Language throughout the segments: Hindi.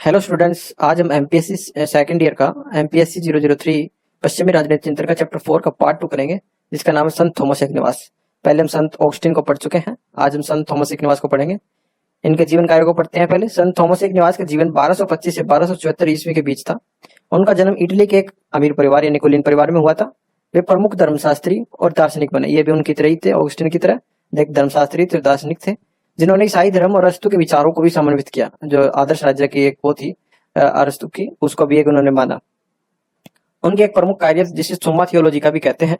हेलो स्टूडेंट्स, आज हम एमपीएससी सेकंड ईयर का एमपीएससी 003 पश्चिमी राजनीति चिंतन का चैप्टर 4 का पार्ट 2 करेंगे, जिसका नाम है संत थॉमस एक्विनास। पहले हम संत ऑगस्टिन को पढ़ चुके हैं, आज हम संत थॉमस एक्विनास को पढ़ेंगे। इनके जीवन कार्य को पढ़ते हैं। पहले संत थॉमस एक्विनास का जीवन 1225 से 1274 ईस्वी के बीच था। उनका जन्म इटली के एक अमीर परिवार यानी कुलीन परिवार में हुआ था। वे प्रमुख धर्मशास्त्री और दार्शनिक बने। ये भी उनकी तरह ही थे, ऑगस्टिन की तरह एक धर्मशास्त्री थे, दार्शनिक थे, जिन्होंने ईसाई धर्म और अरस्तु के विचारों को भी समन्वित किया। जो आदर्श राज्य की एक वो थी अरस्तु की, उसको भी एक उन्होंने माना। उनके एक प्रमुख कार्य जिसे सुम्मा थियोलॉजी का भी कहते हैं,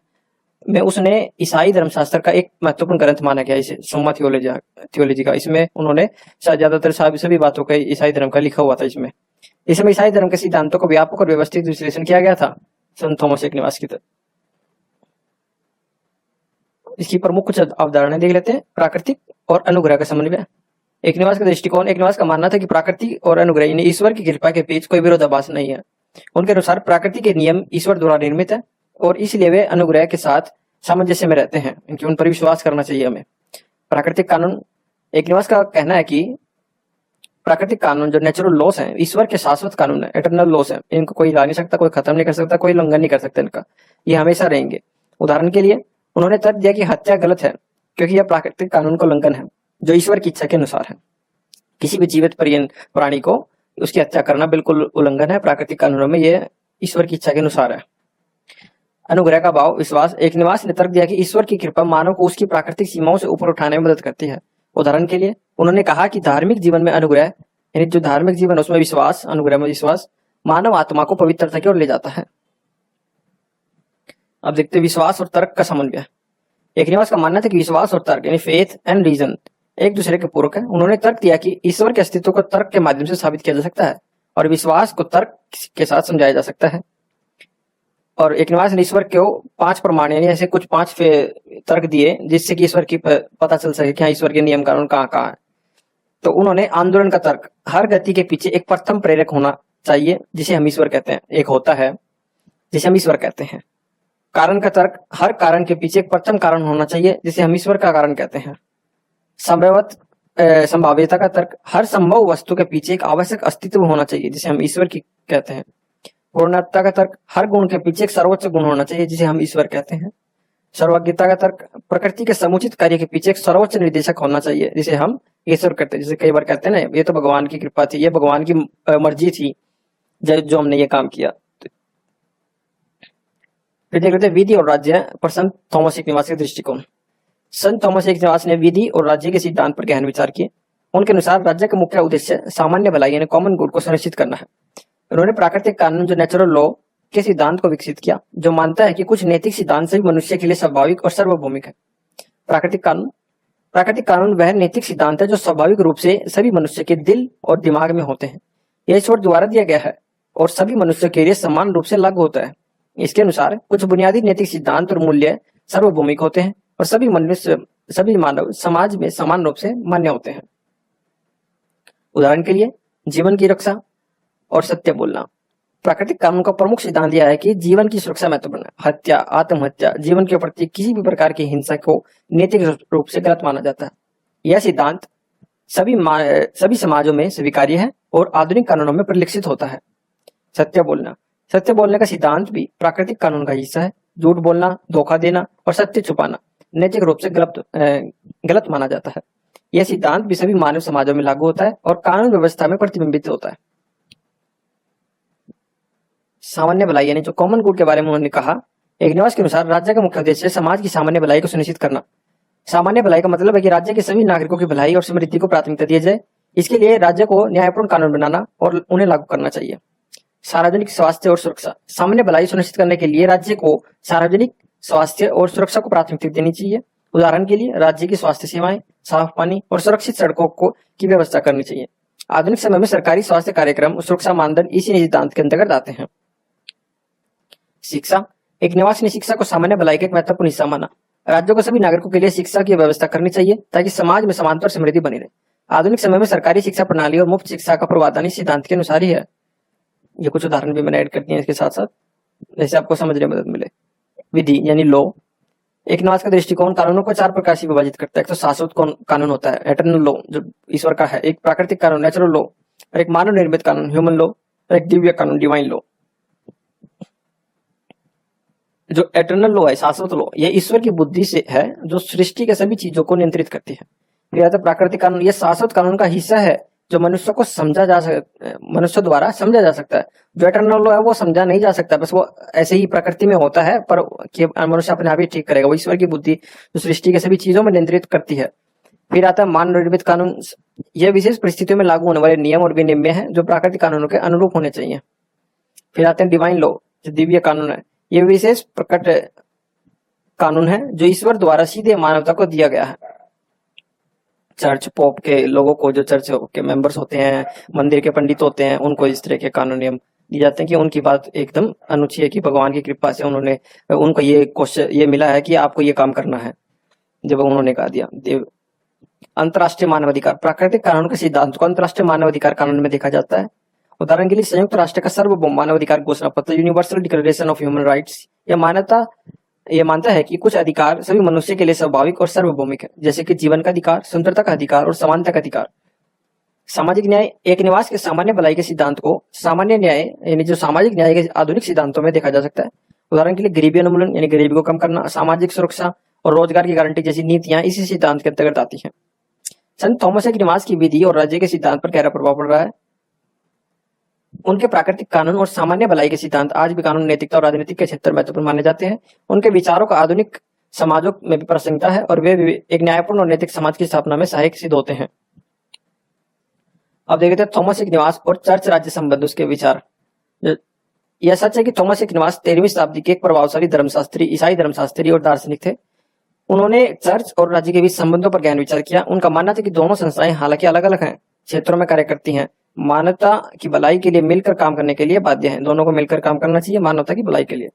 में उसने ईसाई धर्मशास्त्र का एक महत्वपूर्ण ग्रंथ माना गया इसे सुम्मा थियोलॉजी का। इसमें उन्होंने ज्यादातर सभी बातों का ईसाई धर्म का लिखा हुआ था। इसमें ईसाई धर्म के सिद्धांतों को व्यापक और व्यवस्थित विश्लेषण किया गया था संत थॉमस एक्विनास की तरफ। इसकी प्रमुख कुछ अवधारणाएं देख लेते हैं। प्राकृतिक और अनुग्रह का समन्वय। एक्विनास का दृष्टिकोण, एक्विनास का मानना था कि प्रकृति और अनुग्रह यानी ईश्वर की कृपा के बीच कोई विरोधाभास नहीं है। उनके अनुसार प्रकृति के नियम ईश्वर द्वारा निर्मित है और इसलिए वे अनुग्रह के साथ सामंजस्य में रहते हैं, इनकी उन पर विश्वास करना चाहिए हमें। प्राकृतिक कानून, एक्विनास का कहना है कि प्राकृतिक कानून जो नेचुरल लॉस हैं, ईश्वर के शाश्वत कानून है, इटरनल लॉस है। इनको कोई ला नहीं सकता, कोई खत्म नहीं कर सकता, कोई उल्लंघन नहीं कर सकता इनका, ये हमेशा रहेंगे। उदाहरण के लिए उन्होंने तर्क दिया कि हत्या गलत है क्योंकि यह प्राकृतिक कानून का उल्लंघन है जो ईश्वर की इच्छा के अनुसार है। किसी भी जीवित प्राणी को उसकी हत्या करना बिल्कुल उल्लंघन है प्राकृतिक कानूनों में, यह ईश्वर की इच्छा के अनुसार है। अनुग्रह का भाव, विश्वास। एक्विनास ने तर्क दिया कि ईश्वर की कृपा मानव को उसकी प्राकृतिक सीमाओं से ऊपर उठाने में मदद करती है। उदाहरण के लिए उन्होंने कहा कि धार्मिक जीवन में अनुग्रह यानी जो धार्मिक जीवन उसमें विश्वास, अनुग्रह में विश्वास मानव आत्मा को पवित्रता की ओर ले जाता है। अब देखते हैं विश्वास और तर्क का समन्वय। एक्विनास का मानना था कि विश्वास और तर्क यानी फेथ एंड रीजन एक दूसरे के पूरक है। उन्होंने तर्क दिया कि ईश्वर के अस्तित्व को तर्क के माध्यम से साबित किया जा सकता है और विश्वास को तर्क के साथ समझाया जा सकता है। और एक्विनास ने ईश्वर को 5 प्रमाण यानी ऐसे कुछ 5 तर्क दिए जिससे कि ईश्वर की पता चल सके कि ईश्वर के नियम कानून कहाँ है। तो उन्होंने आंदोलन का तर्क, हर गति के पीछे एक प्रथम प्रेरक होना चाहिए जिसे हम ईश्वर कहते हैं, एक होता है जिसे हम ईश्वर कहते हैं। कारण का तर्क, हर कारण के पीछे एक प्रथम कारण होना चाहिए जिसे हम ईश्वर का कारण कहते हैं। संभाव्यता का तर्क, हर संभव वस्तु के पीछे एक आवश्यक अस्तित्व होना चाहिए जिसे हम ईश्वर की कहते हैं। पूर्णता का तर्क, हर गुण के पीछे एक सर्वोच्च गुण होना चाहिए जिसे हम ईश्वर कहते हैं। सर्वज्ञता का तर्क, प्रकृति के समुचित कार्य के पीछे एक सर्वोच्च निर्देशक होना चाहिए जिसे हम ईश्वर कहते हैं। जैसे कई बार कहते हैं ना, ये तो भगवान की कृपा थी, ये भगवान की मर्जी थी जो हमने ये काम किया। फिर देख लेते हैं विधि और राज्य पर संत थॉमस एक्विनास के दृष्टिकोण। संत थॉमस एक्विनास ने विधि और राज्य के सिद्धांत पर गहन विचार किए। उनके अनुसार राज्य का मुख्य उद्देश्य सामान्य भलाई यानी कॉमन गुड को सुनिश्चित करना है। उन्होंने प्राकृतिक कानून जो नेचुरल लॉ के सिद्धांत को विकसित किया, जो मानता है कि कुछ नैतिक सिद्धांत सभी मनुष्य के लिए स्वाभाविक और सार्वभौमिक है। प्राकृतिक कानून वह नैतिक सिद्धांत है जो स्वाभाविक रूप से सभी मनुष्य के दिल और दिमाग में होते हैं। यह ईश्वर द्वारा दिया गया है और सभी मनुष्यों के लिए समान रूप से लागू होता है। इसके अनुसार कुछ बुनियादी नैतिक सिद्धांत और मूल्य सार्वभौमिक होते हैं और सभी मानव समाज में समान रूप से मान्य होते हैं। उदाहरण के लिए जीवन की रक्षा और सत्य बोलना। प्राकृतिक कानून का प्रमुख सिद्धांत यह है कि जीवन की सुरक्षा महत्वपूर्ण है। हत्या, आत्महत्या, जीवन के प्रति किसी भी प्रकार की हिंसा को नैतिक रूप से गलत माना जाता है। यह सिद्धांत सभी समाजों में स्वीकार्य है और आधुनिक कानूनों में परिलक्षित होता है। सत्य बोलने का सिद्धांत भी प्राकृतिक कानून का हिस्सा है। झूठ बोलना, धोखा देना और सत्य छुपाना नैतिक रूप से गलत माना जाता है। यह सिद्धांत भी सभी मानव समाजों में लागू होता है और कानून व्यवस्था में प्रतिबिंबित होता है। सामान्य भलाई यानी जो कॉमन गुड के बारे में उन्होंने कहा, एक्विनास के अनुसार राज्य का मुख्य उद्देश्य समाज की सामान्य भलाई को सुनिश्चित करना। सामान्य भलाई का मतलब है कि राज्य के सभी नागरिकों की भलाई और समृद्धि को प्राथमिकता दी जाए। इसके लिए राज्य को न्यायपूर्ण कानून बनाना और उन्हें लागू करना चाहिए। सार्वजनिक स्वास्थ्य और सुरक्षा, सामान्य भलाई सुनिश्चित करने के लिए राज्य को सार्वजनिक स्वास्थ्य और सुरक्षा को प्राथमिकता देनी चाहिए। उदाहरण के लिए राज्य की स्वास्थ्य सेवाएं, साफ पानी और सुरक्षित सड़कों की व्यवस्था करनी चाहिए। आधुनिक समय में सरकारी स्वास्थ्य कार्यक्रम और सुरक्षा मानदंड इसी सिद्धांत के अंतर्गत आते हैं। शिक्षा, एक्विनास ने शिक्षा को सामान्य भलाई का एक महत्वपूर्ण हिस्सा माना। राज्यों को सभी नागरिकों के लिए शिक्षा की व्यवस्था करनी चाहिए ताकि समाज में समानता और समृद्धि बनी रहे। आधुनिक समय में सरकारी शिक्षा प्रणाली और मुफ्त शिक्षा का प्रावधान इस सिद्धांत के अनुसार ही है। ये कुछ उदाहरण भी मैंने ऐड कर दिए इसके साथ साथ, जैसे आपको समझने में मदद मिले। विधि यानी लॉ, एक्विनास का दृष्टिकोण कानूनों को 4 प्रकार से विभाजित करता है। एक तो शाश्वत कानून होता है, एटर्नल लॉ जो ईश्वर का है। एक प्राकृतिक कानून, नेचुरल लॉ, और एक मानव निर्मित कानून ह्यूमन लॉ और एक दिव्य कानून डिवाइन लॉ। जो एटर्नल लॉ है, शाश्वत लॉ, यह ईश्वर की बुद्धि से है जो सृष्टि के सभी चीजों को नियंत्रित करती है। फिर आता है प्राकृतिक कानून, यह शाश्वत कानून का हिस्सा है जो मनुष्य द्वारा समझा जा सकता है। जो एटर्नल लॉ है वो समझा नहीं जा सकता, बस वो ऐसे ही प्रकृति में होता है, पर मनुष्य अपने आप ही ठीक करेगा। वो ईश्वर की बुद्धि जो सृष्टि के सभी चीजों में नियंत्रित करती है। फिर आता है मानव निर्मित कानून, यह विशेष परिस्थितियों में लागू होने वाले नियम और विनियम है जो प्राकृतिक कानूनों के अनुरूप होने चाहिए। फिर आते हैं डिवाइन लॉ, जो दिव्य कानून है। यह विशेष प्रकट कानून है जो ईश्वर द्वारा सीधे मानवता को दिया गया है। चर्च पोप के लोगों को, जो चर्च के मेंबर्स होते हैं, मंदिर के पंडित होते हैं, उनको इस तरह के कानून नियम दिए जाते हैं कि उनकी बात एकदम अनुचित है, कि भगवान की कृपा से उनको ये क्वेश्चन ये मिला है कि आपको ये काम करना है, जब उन्होंने कहा दिया। अंतर्राष्ट्रीय मानवाधिकार, प्राकृतिक कानून के सिद्धांत को अंतर्राष्ट्रीय मानवाधिकार कानून में देखा जाता है। उदाहरण के लिए संयुक्त राष्ट्र का सार्वभौम मानवाधिकार घोषणा पत्र, universal declaration of human rights, यह मानता है कि कुछ अधिकार सभी मनुष्य के लिए स्वाभाविक और सार्वभौमिक है, जैसे कि जीवन का अधिकार, स्वतंत्रता का अधिकार और समानता का अधिकार। सामाजिक न्याय, एक निवास के सामान्य भलाई के सिद्धांत को सामान्य न्याय यानी जो सामाजिक न्याय के आधुनिक सिद्धांतों में देखा जा सकता है। उदाहरण के लिए गरीबी उन्मूलन यानी गरीबी को कम करना, सामाजिक सुरक्षा और रोजगार की गारंटी जैसी नीतियां इसी सिद्धांत के अंतर्गत आती हैं। संत थॉमस एक्विनास की विधि और राज्य के सिद्धांत पर गहरा प्रभाव पड़ रहा है। उनके प्राकृतिक कानून और सामान्य भलाई के सिद्धांत आज भी कानून, नैतिकता और राजनीति के क्षेत्र में महत्वपूर्ण माने जाते हैं। उनके विचारों का आधुनिक समाजों में भी प्रासंगिकता है और वे भी एक न्यायपूर्ण और नैतिक समाज की स्थापना में सहायक सिद्ध होते हैं। अब देखते हैं थॉमस एक्विनास और चर्च राज्य संबंध, उसके विचार। यह सच है कि थॉमस एक्विनास 13वीं शताब्दी के एक प्रभावशाली धर्मशास्त्री, ईसाई धर्मशास्त्री और दार्शनिक थे। उन्होंने चर्च और राज्य के बीच संबंधों पर गहन विचार किया। उनका मानना था कि दोनों संस्थाएं हालांकि अलग अलग हैं, क्षेत्रों में कार्य करती हैं, मानवता की भलाई के लिए मिलकर काम करने के लिए बाध्य हैं। दोनों को मिलकर काम करना चाहिए मानवता की भलाई के लिए।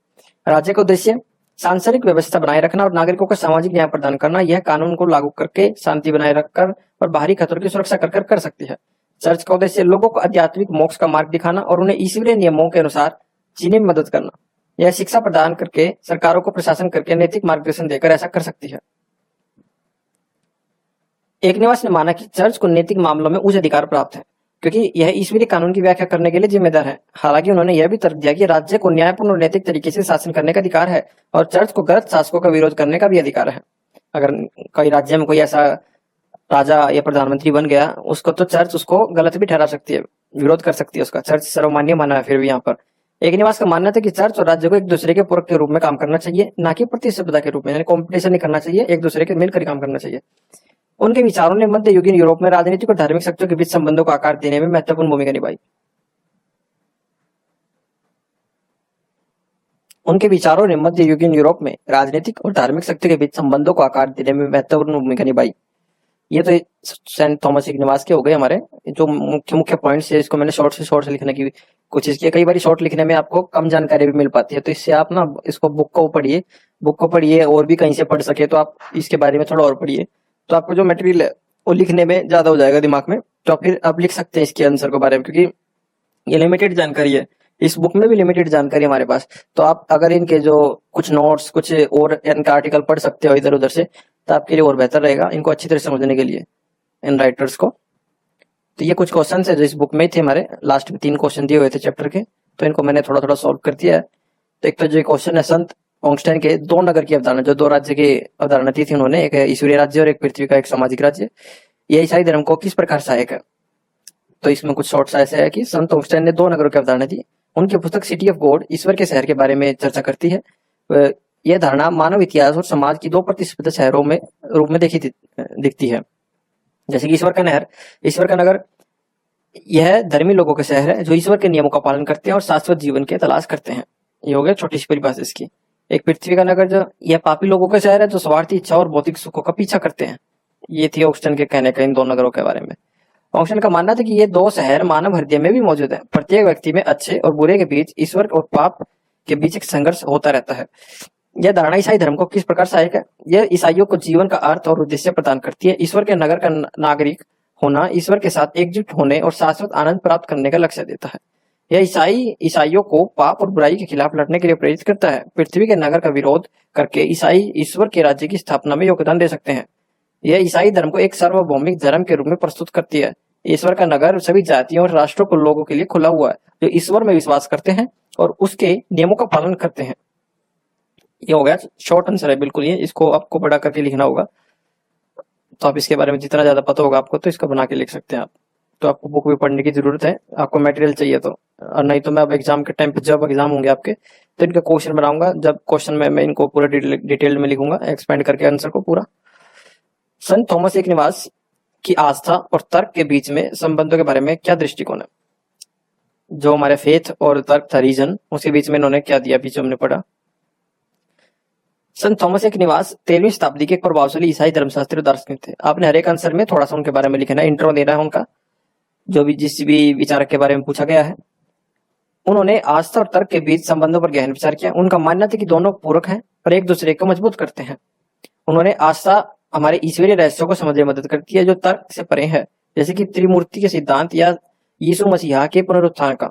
राज्य का उद्देश्य सांसारिक व्यवस्था बनाए रखना और नागरिकों को सामाजिक न्याय प्रदान करना। यह कानून को लागू करके शांति बनाए रखकर और बाहरी खतरों की सुरक्षा कर सकती है। चर्च का उद्देश्य लोगों को आध्यात्मिक मोक्ष का मार्ग दिखाना और उन्हें ईश्वरीय नियमों के अनुसार जीने में मदद करना। यह शिक्षा प्रदान करके, सरकारों को प्रशासन करके, नैतिक मार्गदर्शन देकर ऐसा कर सकती है। एक्विनास ने माना कि चर्च को नैतिक मामलों में उच्च अधिकार प्राप्त है क्योंकि यह ईश्वरीय कानून की व्याख्या करने के लिए जिम्मेदार है। हालांकि उन्होंने यह भी तर्क दिया कि राज्य को न्यायपूर्ण और नैतिक तरीके से शासन करने का अधिकार है और चर्च को गलत शासकों का विरोध करने का भी अधिकार है। अगर कोई राज्य में कोई ऐसा राजा या प्रधानमंत्री बन गया, उसको तो चर्च उसको गलत भी ठहरा सकती है, विरोध कर सकती है उसका। चर्च सर्वमान्य माना है फिर भी यहाँ पर। एक्विनास का मानना था कि चर्च और राज्य को एक दूसरे के पूरक के रूप में काम करना चाहिए, ना कि प्रतिस्पर्धा के रूप में, यानी कॉम्पिटिशन नहीं करना चाहिए, एक दूसरे के मिलकर काम करना चाहिए। उनके विचारों ने मध्य युगीन यूरोप में राजनीतिक और धार्मिक शक्तियों के बीच संबंधों को आकार देने में महत्वपूर्ण भूमिका निभाई। उनके विचारों ने मध्य युगीन यूरोप में राजनीतिक और धार्मिक शक्तियों के बीच संबंधों को आकार देने में महत्वपूर्ण भूमिका निभाई। ये तो सेंट थॉमस एक्विनास के हो गए हमारे जो मुख्य मुख्य पॉइंट्स है। इसको मैंने शॉर्ट से लिखने की कोशिश की। कई बार शॉर्ट लिखने में आपको कम जानकारी भी मिल पाती है, तो इससे आप ना इसको बुक को पढ़िए और भी कहीं से पढ़ सके तो आप इसके बारे में थोड़ा और पढ़िए, तो आपको जो मटेरियल है वो लिखने में ज्यादा हो जाएगा दिमाग में। तो फिर आप लिख सकते हैं इसके आंसर के बारे में, क्योंकि ये लिमिटेड जानकारी है, इस बुक में भी लिमिटेड जानकारी हमारे पास। तो आप अगर इनके जो कुछ नोट्स, कुछ और इनका आर्टिकल पढ़ सकते हो इधर उधर से, तो आपके लिए और बेहतर रहेगा इनको अच्छी तरह समझने के लिए, इन राइटर्स को। तो ये कुछ क्वेश्चन है जो इस बुक में थे हमारे। लास्ट में 3 क्वेश्चन दिए हुए थे चैप्टर के, तो इनको मैंने थोड़ा थोड़ा सॉल्व कर दिया है। तो एक तो जो क्वेश्चन है संत ऑगस्टाइन के 2 नगर की अवधारणा, जो 2 राज्य की अवधारणा दी थी उन्होंने, एक ईश्वरीय राज्य और एक पृथ्वी का एक सामाजिक राज्य, ये ईसाई धर्म को किस प्रकार सहायक है। तो इसमें कुछ शॉर्ट्स ऐसे है कि संत ऑगस्टाइन ने 2 नगरों की अवधारणा दी। उनकी पुस्तक सिटी ऑफ गॉड, ईश्वर के शहर के बारे में चर्चा करती है। यह धारणा मानव इतिहास और समाज की 2 प्रतिस्पर्धी शहरों में रूप में दिखती है। जैसे कि ईश्वर का नगर, यह धर्मी लोगों का शहर है जो ईश्वर के नियमों का पालन करते हैं और शाश्वत जीवन की तलाश करते हैं। ये हो गया छोटी सी परिभाषा इसकी। एक पृथ्वी का नगर, जो यह पापी लोगों का शहर है जो स्वार्थी इच्छा और भौतिक सुखों का पीछा करते हैं। ये थी ऑगस्टाइन के कहने का इन 2 नगरों के बारे में। ऑगस्टाइन का मानना था कि ये 2 शहर मानव हृदय में भी मौजूद है। प्रत्येक व्यक्ति में अच्छे और बुरे के बीच, ईश्वर और पाप के बीच एक संघर्ष होता रहता है। यह धारणा ईसाई धर्म को किस प्रकार सहायक है। यह ईसाइयों को जीवन का अर्थ और उद्देश्य प्रदान करती है। ईश्वर के नगर का नागरिक होना ईश्वर के साथ एकजुट होने और शाश्वत आनंद प्राप्त करने का लक्ष्य देता है। यह ईसाइयों को पाप और बुराई के खिलाफ लड़ने के लिए प्रेरित करता है। पृथ्वी के नगर का विरोध करके ईसाई ईश्वर के राज्य की स्थापना में योगदान दे सकते हैं। यह ईसाई धर्म को एक सार्वभौमिक धर्म के रूप में प्रस्तुत करती है। ईश्वर का नगर सभी जातियों और राष्ट्रों को लोगों के लिए खुला हुआ है जो ईश्वर में विश्वास करते हैं और उसके नियमों का पालन करते हैं। ये हो गया शॉर्ट आंसर है बिल्कुल, ये इसको आपको बड़ा करके लिखना होगा। तो आप इसके बारे में जितना ज्यादा पता होगा आपको तो इसका बना के लिख सकते हैं आप। तो आपको बुक भी पढ़ने की जरूरत है, आपको मटेरियल चाहिए तो, और नहीं तो मैं अब एग्जाम के टाइम पे जब एग्जाम होंगे आपके तो इनका क्वेश्चन बनाऊंगा, जब क्वेश्चन में मैं इनको पूरा डिटेल में लिखूंगा, एक्सपेंड करके आंसर को पूरा। संत थॉमस एक्विनास की आस्था और तर्क के बीच में संबंधों के बारे में क्या दृष्टिकोण है? जो हमारे फेथ और तर्क था, रीजन, उसके बीच में इन्होंने क्या दिया, बीच हमने पढ़ा। संत थॉमस एक्विनास 13वीं शताब्दी के एक प्रभावशाली ईसाई धर्मशास्त्री दार्शनिक थे। आपने हर एक आंसर में थोड़ा सा उनके बारे में लिखना है, इंट्रो देना है उनका, जो भी जिस भी विचारक के बारे में पूछा गया है। उन्होंने आस्था और तर्क के बीच संबंधों पर गहन विचार किया। उनका मानना था कि दोनों पूरक हैं और एक दूसरे को मजबूत करते हैं। उन्होंने आस्था हमारे ईश्वरीय रहस्यों को समझने में मदद करती है जो तर्क से परे है, जैसे कि त्रिमूर्ति के सिद्धांत या यीशु मसीहा के पुनरुत्थान का।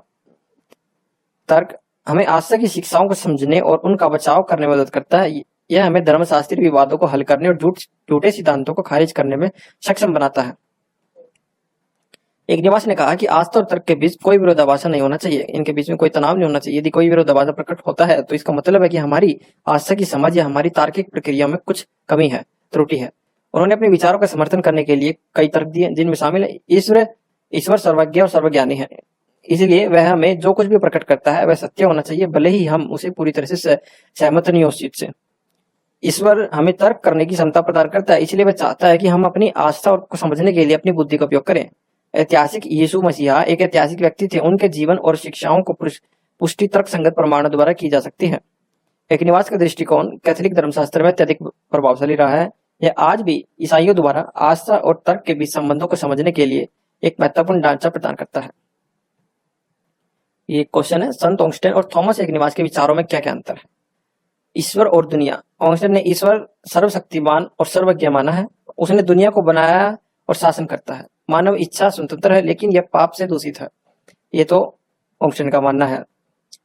तर्क हमें आस्था की शिक्षाओं को समझने और उनका बचाव करने में मदद करता है। यह हमें धर्मशास्त्रीय विवादों को हल करने और झूठे सिद्धांतों को खारिज करने में सक्षम बनाता है। एक्विनास ने कहा कि आस्था और तर्क के बीच कोई विरोधाभास नहीं होना चाहिए, इनके बीच में कोई तनाव नहीं होना चाहिए। यदि कोई विरोधाभास प्रकट होता है तो इसका मतलब है कि हमारी आस्था की समझ या हमारी तार्किक प्रक्रिया में कुछ कमी है, त्रुटि है। उन्होंने अपने विचारों का समर्थन करने के लिए कई तर्क दिए, जिनमें शामिल है ईश्वर सर्वज्ञ और सर्वज्ञानी है, इसलिए वह हमें जो कुछ भी प्रकट करता है वह सत्य होना चाहिए, भले ही हम उसे पूरी तरह से सहमत नहीं हो उस चीज से। ईश्वर हमें तर्क करने की क्षमता प्रदान करता है, इसलिए वह चाहता है कि हम अपनी आस्था को समझने के लिए अपनी बुद्धि का उपयोग करें। ऐतिहासिक यीशु मसीहा एक ऐतिहासिक व्यक्ति थे, उनके जीवन और शिक्षाओं को पुष्टि तर्क संगत प्रमाणों द्वारा की जा सकती है। एक्विनास का दृष्टिकोण कैथोलिक धर्मशास्त्र में अत्यधिक प्रभावशाली रहा है। यह आज भी ईसाइयों द्वारा आस्था और तर्क के बीच संबंधों को समझने के लिए एक महत्वपूर्ण ढांचा प्रदान करता है। ये क्वेश्चन है, संत ऑगस्टिन और थॉमस एक्विनास के विचारों में क्या क्या अंतर है? ईश्वर और दुनिया। ऑगस्टिन ने ईश्वर सर्वशक्तिमान और सर्वज्ञ माना है। उसने दुनिया को बनाया और शासन करता है। मानव इच्छा स्वतंत्र है लेकिन यह पाप से दूषित है, ये तो ऑगस्टिन का मानना है।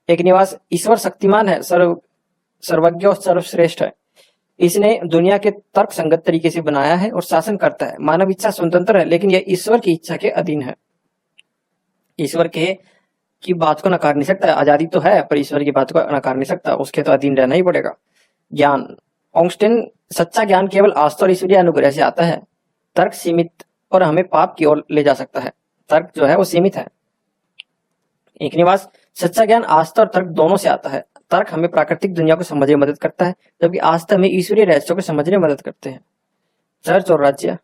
एक्विनास ईश्वर शक्तिमान है, सर्वज्ञ और सर्वश्रेष्ठ है। इसने दुनिया के तर्क संगत तरीके से बनाया है और शासन करता है। मानव इच्छा स्वतंत्र है लेकिन यह ईश्वर की इच्छा के अधीन है। ईश्वर की बात को नकार नहीं सकता, आजादी तो है पर ईश्वर की बात को नकार नहीं सकता, उसके तो अधीन रहना ही पड़ेगा। ज्ञान। ऑगस्टिन सच्चा ज्ञान केवल आस्था और ईश्वरीय अनुग्रह से आता है। तर्क सीमित और हमें पाप की ओर ले जा सकता है। तर्क जो है वो सीमित है। एक्विनास सच्चा ज्ञान आस्था और तर्क दोनों से आता है। तर्क हमें प्राकृतिक दुनिया को समझने में मदद करता है, जबकि आस्था हमें ईश्वरीय रहस्यों को समझने में मदद करते हैं। चर्च और राज्य।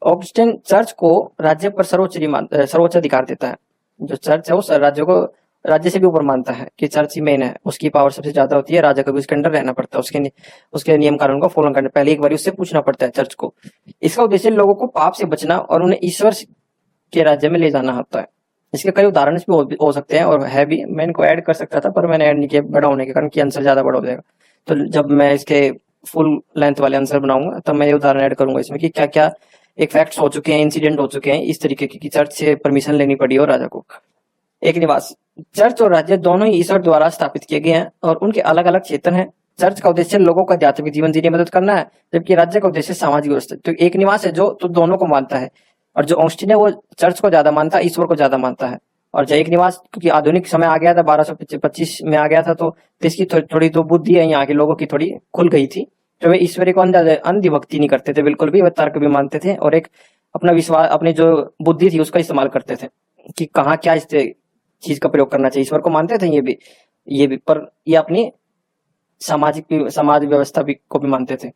ऑगस्टिन चर्च को राज्य पर सर्वोच्च अधिकार देता है। जो चर्च है वो राज्य को राज्य से भी ऊपर मानता है कि चर्च ही मेन है, उसकी पावर सबसे ज्यादा होती है, राजा को भी उसके अंडर रहना पड़ता है, उसके नियम कानून को फॉलो करना, पहले एक बार उससे पूछना पड़ता है चर्च को। इसका उद्देश्य लोगों को पाप से बचना और उन्हें ईश्वर के राज्य में ले जाना होता है। इसके कई उदाहरण भी हो सकते हैं और है भी, मैं इनको ऐड कर सकता था पर मैंने ऐड नहीं किया बड़ा होने के कारण कि आंसर ज्यादा बड़ा हो जाएगा। तो जब मैं इसके फुल लेंथ वाले आंसर बनाऊंगा तब मैं ये उदाहरण ऐड करूंगा इसमें कि क्या क्या एक फैक्ट्स हो चुके हैं, इंसिडेंट हो चुके हैं इस तरीके की चर्च से परमिशन लेनी पड़ी और राजा को। एक्विनास चर्च और राज्य दोनों ही ईश्वर द्वारा स्थापित किए गए हैं और उनके अलग अलग क्षेत्र हैं। चर्च का उद्देश्य लोगों का आध्यात्मिक जीवन जीने में मदद करना है, जबकि राज्य का उद्देश्य सामाजिक व्यवस्था। तो एक्विनास है जो तो दोनों को मानता है, और जो ऑगस्टिन है वो चर्च को ज्यादा मानता है, ईश्वर को ज्यादा मानता है। और जो एक्विनास क्योंकि आधुनिक समय आ गया था, 1225 में आ गया था, तो इसकी थोड़ी तो बुद्धि है यहाँ के लोगों की थोड़ी खुल गई थी, तो वे ईश्वर को अंधी भक्ति नहीं करते थे बिल्कुल भी, वे तर्क भी मानते थे और एक अपना विश्वास, अपनी जो बुद्धि थी उसका इस्तेमाल करते थे कि कहाँ क्या इस चीज का प्रयोग करना चाहिए। ईश्वर को मानते थे ये भी पर ये अपनी समाज व्यवस्था भी को भी मानते थे।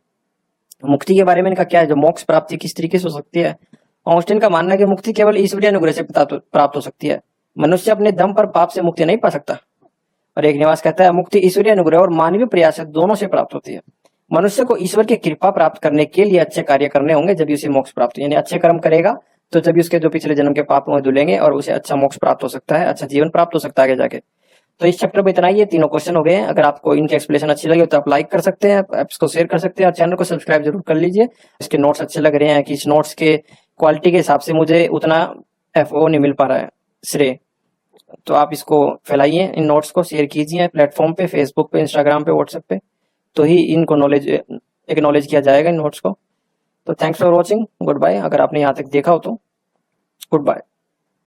मुक्ति के बारे में इनका क्या है, जो मोक्ष प्राप्ति किस तरीके से हो सकती है? ऑगस्टिन का मानना है कि मुक्ति केवल ईश्वरीय अनुग्रह से प्राप्त हो सकती है। मनुष्य अपने दम पर पाप से मुक्ति नहीं पा सकता। और एक्विनास कहता है मुक्ति ईश्वरीय अनुग्रह और मानवीय प्रयास दोनों से प्राप्त होती है। मनुष्य को ईश्वर की कृपा प्राप्त करने के लिए अच्छे कार्य करने होंगे, जब उसे मोक्ष प्राप्त हो, यानी अच्छे कर्म करेगा तो जब उसके जो पिछले जन्म के पाप हुए धुलेंगे और उसे अच्छा मोक्ष प्राप्त हो सकता है, अच्छा जीवन प्राप्त हो सकता है आगे जाके। तो इस चैप्टर में इतना ही है, तीनों क्वेश्चन हो गए हैं। अगर आपको इनकी एक्सप्लेनेशन अच्छी लगी तो आप लाइक कर सकते हैं, ऐप्स को शेयर कर सकते हैं और चैनल को सब्सक्राइब जरूर कर लीजिए। इसके नोट्स अच्छे लग रहे हैं कि इस नोट्स के क्वालिटी के हिसाब से मुझे उतना FO नहीं मिल पा रहा है श्रेय, तो आप इसको फैलाइए, इन नोट्स को शेयर कीजिए प्लेटफॉर्म पे, फेसबुक पे, इंस्टाग्राम पे, व्हाट्सएप पे, तो ही इनको एक्नॉलेज किया जाएगा इन नोट्स को। तो thanks for watching, good bye, अगर आपने यहाँ तक देखा हो तो। Good bye.